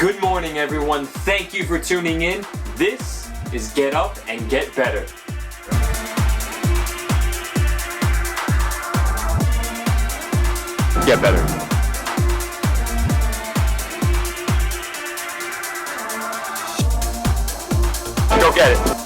Good morning, everyone. Thank you for tuning in. This is Get Up and Get Better. Get better. Go get it.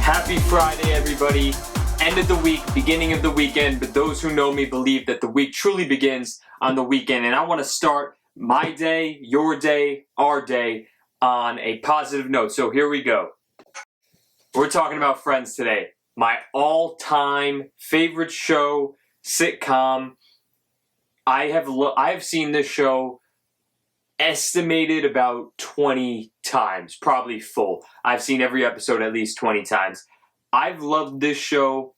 Happy Friday, everybody. End of the week, beginning of the weekend, but those who know me believe that the week truly begins on the weekend, and I want to start my day, your day, our day on a positive note. So here we go. We're talking about Friends today. My all-time favorite show, sitcom. I have seen this show estimated about 20 times, probably full. I've seen every episode at least 20 times. I've loved this show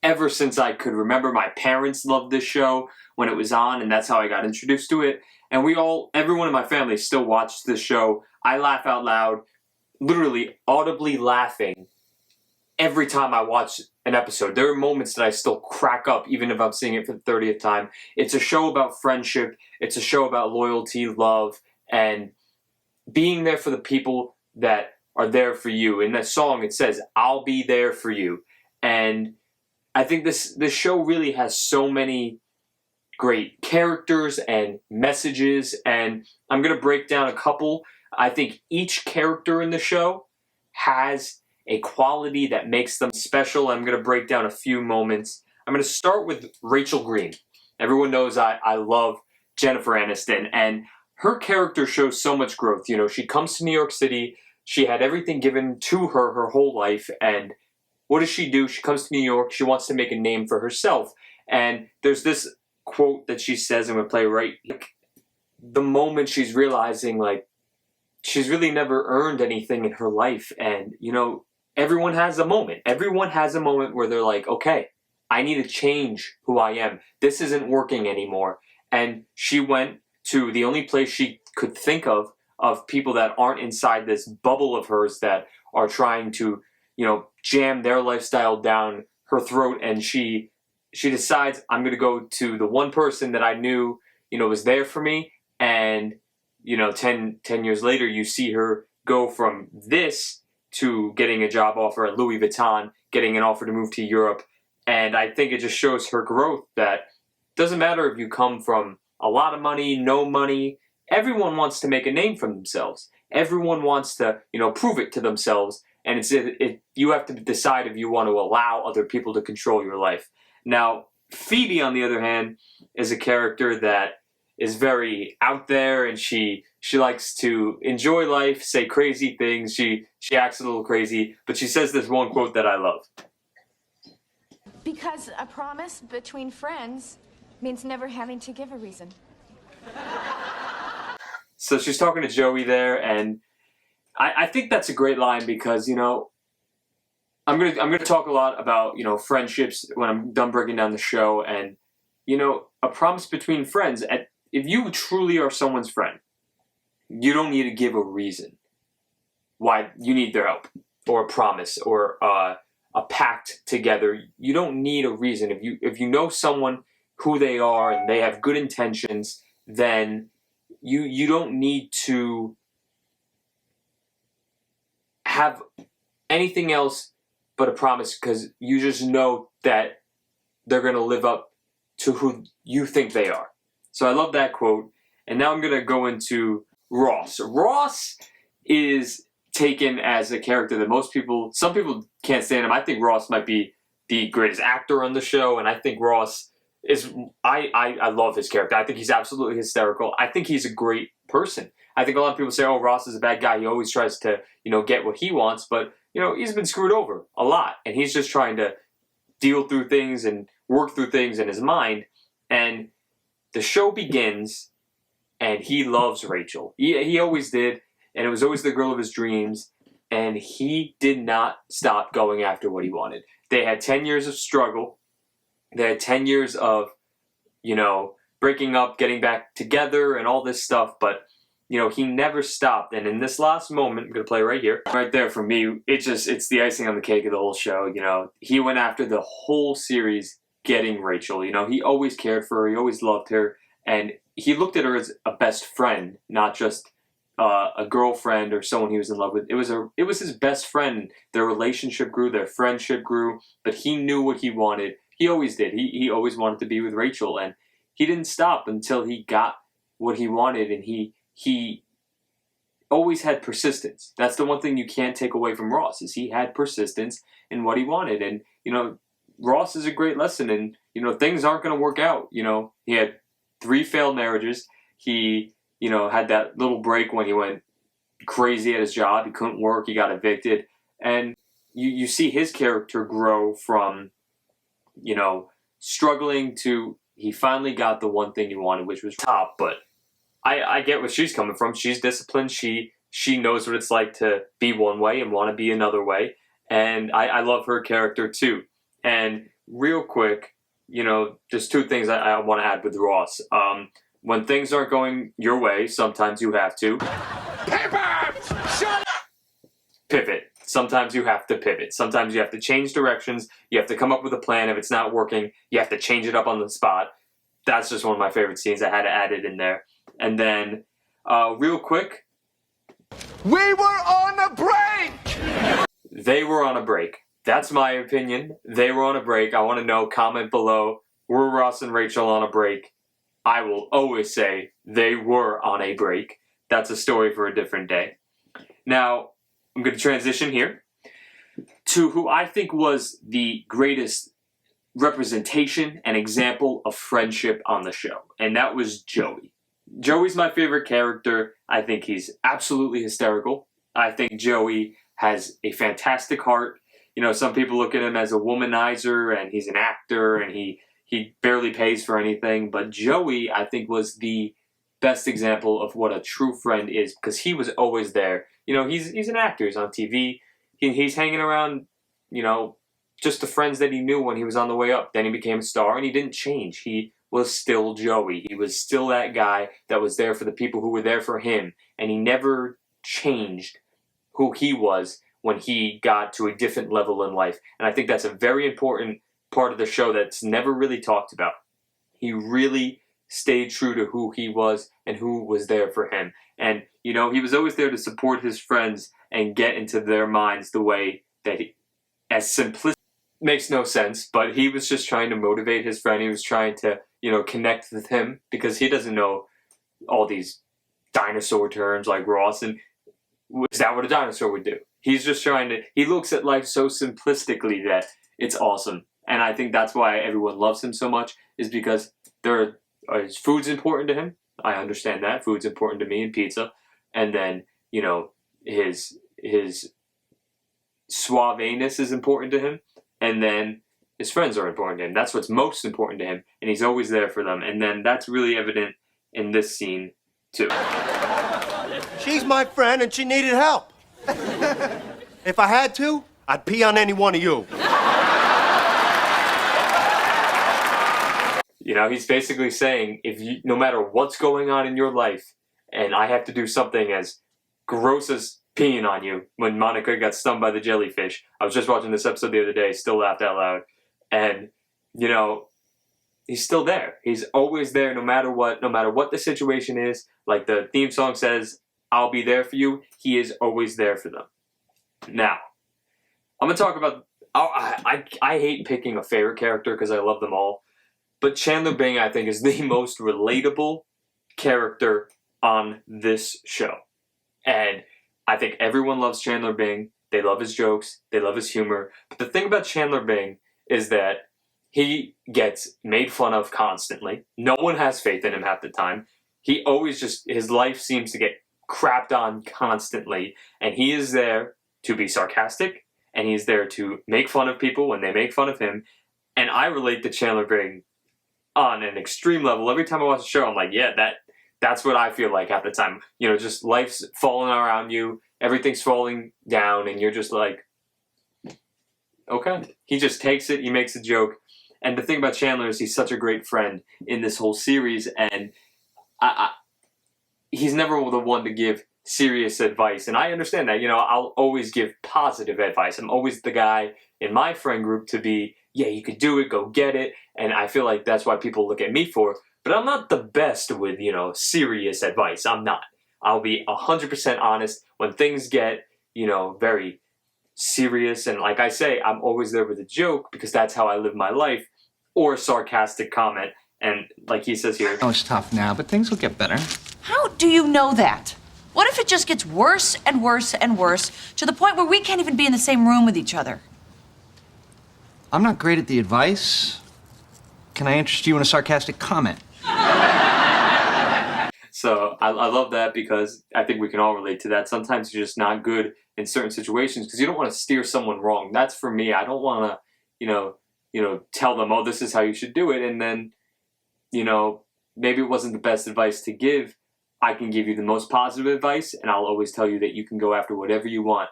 ever since I could remember. My parents loved this show when it was on, and that's how I got introduced to it. And everyone in my family still watched this show. I laugh out loud, literally audibly laughing every time I watch an episode. There are moments that I still crack up, even if I'm seeing it for the 30th time. It's a show about friendship. It's a show about loyalty, love, and being there for the people that are there for you. In that song, it says, "I'll be there for you." And I think this show really has so many great characters and messages, and I'm going to break down a couple. I think each character in the show has a quality that makes them special. I'm going to break down a few moments. I'm going to start with Rachel Green. Everyone knows I love Jennifer Aniston, and her character shows so much growth. You know, she comes to New York City. She had everything given to her whole life, and what does she do? She comes to New York. She wants to make a name for herself, and there's this quote that she says, I'm going to play right. The moment she's realizing, she's really never earned anything in her life, and, everyone has a moment. Everyone has a moment where they're like, okay, I need to change who I am. This isn't working anymore. And she went to the only place she could think of people that aren't inside this bubble of hers that are trying to, jam their lifestyle down her throat. And she decides, I'm going to go to the one person that I knew, was there for me. And, 10 years later, you see her go from this to getting a job offer at Louis Vuitton, getting an offer to move to Europe. And I think it just shows her growth that doesn't matter if you come from a lot of money, no money. Everyone wants to make a name for themselves. Everyone wants to, prove it to themselves. And you have to decide if you want to allow other people to control your life. Now, Phoebe, on the other hand, is a character that is very out there, and she likes to enjoy life, say crazy things. She acts a little crazy, but she says this one quote that I love. Because a promise between friends means never having to give a reason. So she's talking to Joey there, and I think that's a great line because, I'm gonna talk a lot about, friendships when I'm done breaking down the show, and, a promise between friends. If you truly are someone's friend, you don't need to give a reason why you need their help or a promise or a pact together. You don't need a reason. If you know someone who they are and they have good intentions, then you don't need to have anything else but a promise, because you just know that they're going to live up to who you think they are. So I love that quote. And now I'm going to go into Ross. Ross is taken as a character that some people can't stand him. I think Ross might be the greatest actor on the show, and I think Ross I love his character. I think he's absolutely hysterical. I think he's a great person. I think a lot of people say, oh, Ross is a bad guy. He always tries to, get what he wants, but, he's been screwed over a lot, and he's just trying to deal through things and work through things in his mind. And the show begins, and he loves Rachel. He always did, and it was always the girl of his dreams, and he did not stop going after what he wanted. They had 10 years of struggle. They had 10 years of, breaking up, getting back together, and all this stuff, but he never stopped. And in this last moment, I'm going to play right here. Right there for me, it's the icing on the cake of the whole show. He went after the whole series getting Rachel. He always cared for her. He always loved her. And he looked at her as a best friend, not just a girlfriend or someone he was in love with. It was his best friend. Their relationship grew, their friendship grew, but he knew what he wanted. He always did. He always wanted to be with Rachel, and he didn't stop until he got what he wanted, and he always had persistence. That's the one thing you can't take away from Ross, is he had persistence in what he wanted. And, Ross is a great lesson, and, things aren't going to work out. He had 3 failed marriages. He, had that little break when he went crazy at his job. He couldn't work. He got evicted. And you see his character grow from, struggling to he finally got the one thing he wanted, which was top. But I get where she's coming from. She's disciplined. She knows what it's like to be one way and want to be another way. And I love her character too. And real quick, just 2 things I want to add with Ross. When things aren't going your way, sometimes you have to pivot. Sometimes you have to pivot. Sometimes you have to change directions. You have to come up with a plan. If it's not working, you have to change it up on the spot. That's just one of my favorite scenes. I had to add it in there. And then, real quick, we were on a break! They were on a break. That's my opinion. They were on a break. I want to know, comment below, were Ross and Rachel on a break? I will always say they were on a break. That's a story for a different day. Now, I'm going to transition here to who I think was the greatest representation and example of friendship on the show, and that was Joey. Joey's my favorite character. I think he's absolutely hysterical. I think Joey has a fantastic heart. Some people look at him as a womanizer, and he's an actor, and he barely pays for anything. But Joey, I think, was the best example of what a true friend is, because he was always there. He's an actor. He's on TV. He's hanging around, just the friends that he knew when he was on the way up. Then he became a star, and he didn't change. He was still Joey. He was still that guy that was there for the people who were there for him, and he never changed who he was when he got to a different level in life. And I think that's a very important part of the show that's never really talked about. He really stayed true to who he was and who was there for him. And, he was always there to support his friends and get into their minds the way that as simplistic, makes no sense, but he was just trying to motivate his friend. He was trying to, connect with him, because he doesn't know all these dinosaur terms like Ross, and is that what a dinosaur would do? He's just he looks at life so simplistically that it's awesome. And I think that's why everyone loves him so much, is because his food's important to him. I understand that. Food's important to me, and pizza. And then, his suaveness is important to him. And then his friends are important to him. That's what's most important to him. And he's always there for them. And then that's really evident in this scene, too. She's my friend, and she needed help. If I had to, I'd pee on any one of you. He's basically saying, no matter what's going on in your life, and I have to do something as gross as peeing on you, when Monica got stung by the jellyfish. I was just watching this episode the other day, still laughed out loud. And, he's still there. He's always there no matter what the situation is. Like the theme song says, I'll be there for you. He is always there for them. Now, I'm going to talk about, I hate picking a favorite character because I love them all. But Chandler Bing, I think, is the most relatable character on this show. And I think everyone loves Chandler Bing. They love his jokes. They love his humor. But the thing about Chandler Bing is that he gets made fun of constantly. No one has faith in him half the time. He always his life seems to get crapped on constantly. And he is there to be sarcastic. And he's there to make fun of people when they make fun of him. And I relate to Chandler Bing on an extreme level. Every time I watch the show, I'm like, yeah, that's what I feel like at the time. Just life's falling around you, everything's falling down, and you're just like, okay. He just takes it, he makes a joke. And the thing about Chandler is he's such a great friend in this whole series, and he's never the one to give serious advice. And I understand that, I'll always give positive advice. I'm always the guy in my friend group to be, yeah, you could do it, go get it. And I feel like that's why people look at me for. But I'm not the best with, serious advice. I'm not. I'll be 100% honest when things get, very serious. And like I say, I'm always there with a joke because that's how I live my life, or a sarcastic comment. And like he says here, Oh, it's tough now, but things will get better. How do you know that? What if it just gets worse and worse and worse to the point where we can't even be in the same room with each other? I'm not great at the advice. Can I interest you in a sarcastic comment? So I love that because I think we can all relate to that. Sometimes you're just not good in certain situations because you don't want to steer someone wrong. That's for me. I don't want to, tell them, oh, this is how you should do it. And then, maybe it wasn't the best advice to give. I can give you the most positive advice, and I'll always tell you that you can go after whatever you want.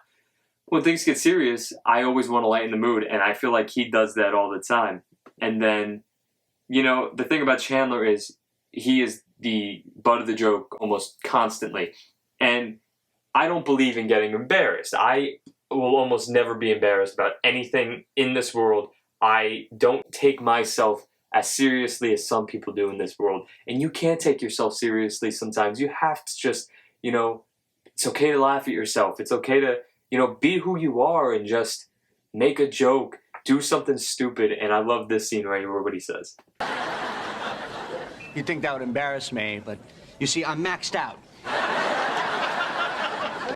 When things get serious, I always want to lighten the mood, and I feel like he does that all the time. And then, the thing about Chandler is he is the butt of the joke almost constantly. And I don't believe in getting embarrassed. I will almost never be embarrassed about anything in this world. I don't take myself as seriously as some people do in this world. And you can't take yourself seriously sometimes. You have to just, it's okay to laugh at yourself. It's okay to, be who you are and just make a joke, do something stupid. And I love this scene right here, what he says. You'd think that would embarrass me, but you see, I'm maxed out.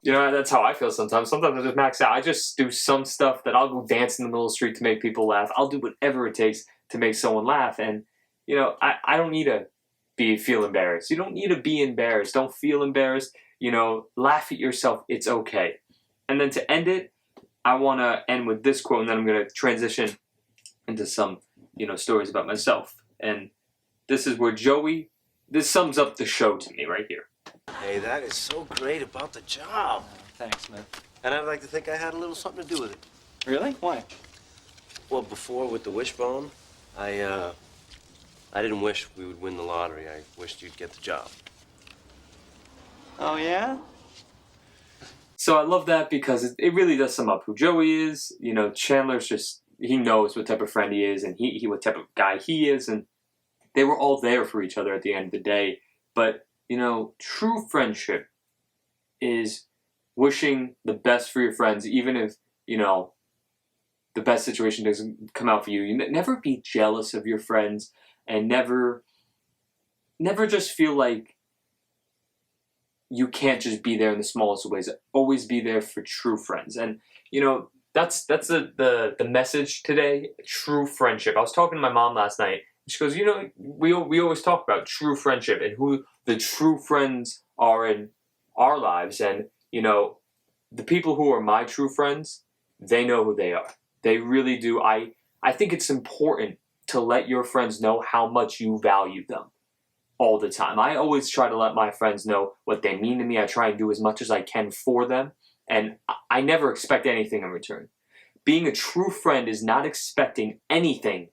That's how I feel sometimes. Sometimes I just max out. I just do some stuff that I'll go dance in the middle of the street to make people laugh. I'll do whatever it takes to make someone laugh. And, I don't need to feel embarrassed. You don't need to be embarrassed. Don't feel embarrassed. Laugh at yourself. It's okay. And then to end it, I want to end with this quote, and then I'm going to transition into some, stories about myself. And this is where this sums up the show to me right here. Hey, that is so great about the job. Thanks, man. And I'd like to think I had a little something to do with it. Really? Why? Well, before with the wishbone, I didn't wish we would win the lottery. I wished you'd get the job. Oh, yeah? So I love that because it really does sum up who Joey is. Chandler's just, he knows what type of friend he is and he what type of guy he is. And they were all there for each other at the end of the day. But, true friendship is wishing the best for your friends, even if, the best situation doesn't come out for you. Never be jealous of your friends and never just feel like you can't just be there in the smallest of ways. Always be there for true friends. And, that's the message today, true friendship. I was talking to my mom last night. She goes, we always talk about true friendship and who the true friends are in our lives. And, the people who are my true friends, they know who they are. They really do. I think it's important to let your friends know how much you value them all the time. I always try to let my friends know what they mean to me. I try and do as much as I can for them. And I never expect anything in return. Being a true friend is not expecting anything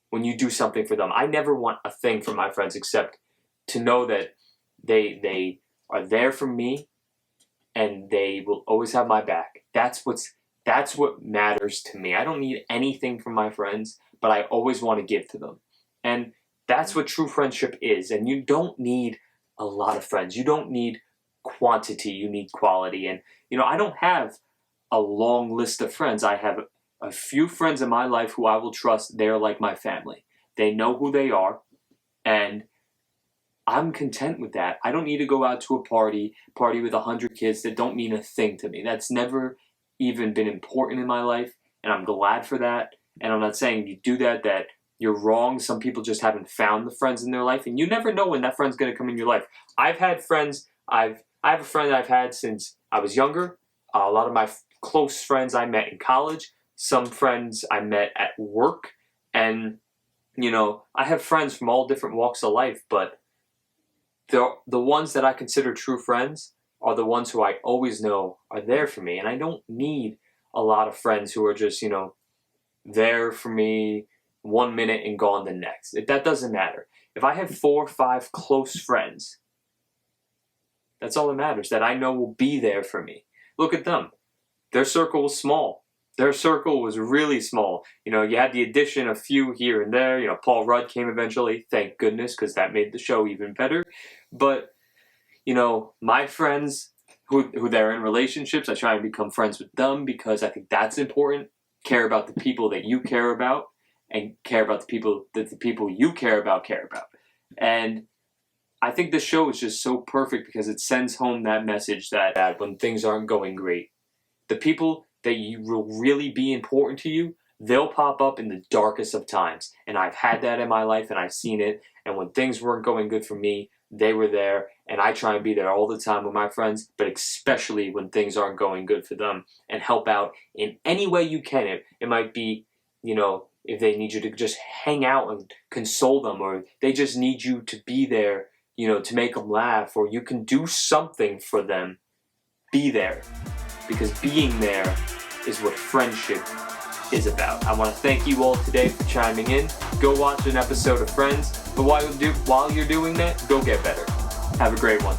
when you do something for them. I never want a thing from my friends except to know that they are there for me and they will always have my back. That's what matters to me. I don't need anything from my friends, but I always want to give to them. And that's what true friendship is. And you don't need a lot of friends. You don't need quantity. You need quality. And, I don't have a long list of friends. I have a few friends in my life who I will trust. They're like my family. They know who they are, and I'm content with that. I don't need to go out to a party with 100 kids that don't mean a thing to me. That's never even been important in my life, and I'm glad for that. And I'm not saying you do that you're wrong. Some people just haven't found the friends in their life, and you never know when that friend's going to come in your life. I've had friends. I have a friend that I've had since I was younger. A lot of my close friends I met in college. Some friends I met at work. And, I have friends from all different walks of life. But the ones that I consider true friends are the ones who I always know are there for me. And I don't need a lot of friends who are just, there for me 1 minute and gone the next. That doesn't matter. If I have 4 or 5 close friends, That's all that matters, that I know will be there for me. Look at them. Their circle was small. Their circle was really small. You know, you had the addition of few here and there. You know, Paul Rudd came eventually, thank goodness, because that made the show even better. But, you know, my friends who they're in relationships, I try and become friends with them because I think that's important. Care about the people that you care about and care about the people that the people you care about. And I think the show is just so perfect because it sends home that message that when things aren't going great, the people that you will really be important to you, they'll pop up in the darkest of times. And I've had that in my life and I've seen it. And when things weren't going good for me, they were there. And I try and be there all the time with my friends, but especially when things aren't going good for them, and help out in any way you can. It might be, you know, if they need you to just hang out and console them, or they just need you to be there, you know, to make them laugh, or you can do something for them. Be there. Because being there is what friendship is about. I want to thank you all today for chiming in. Go watch an episode of Friends, but while you're doing that, go get better. Have a great one.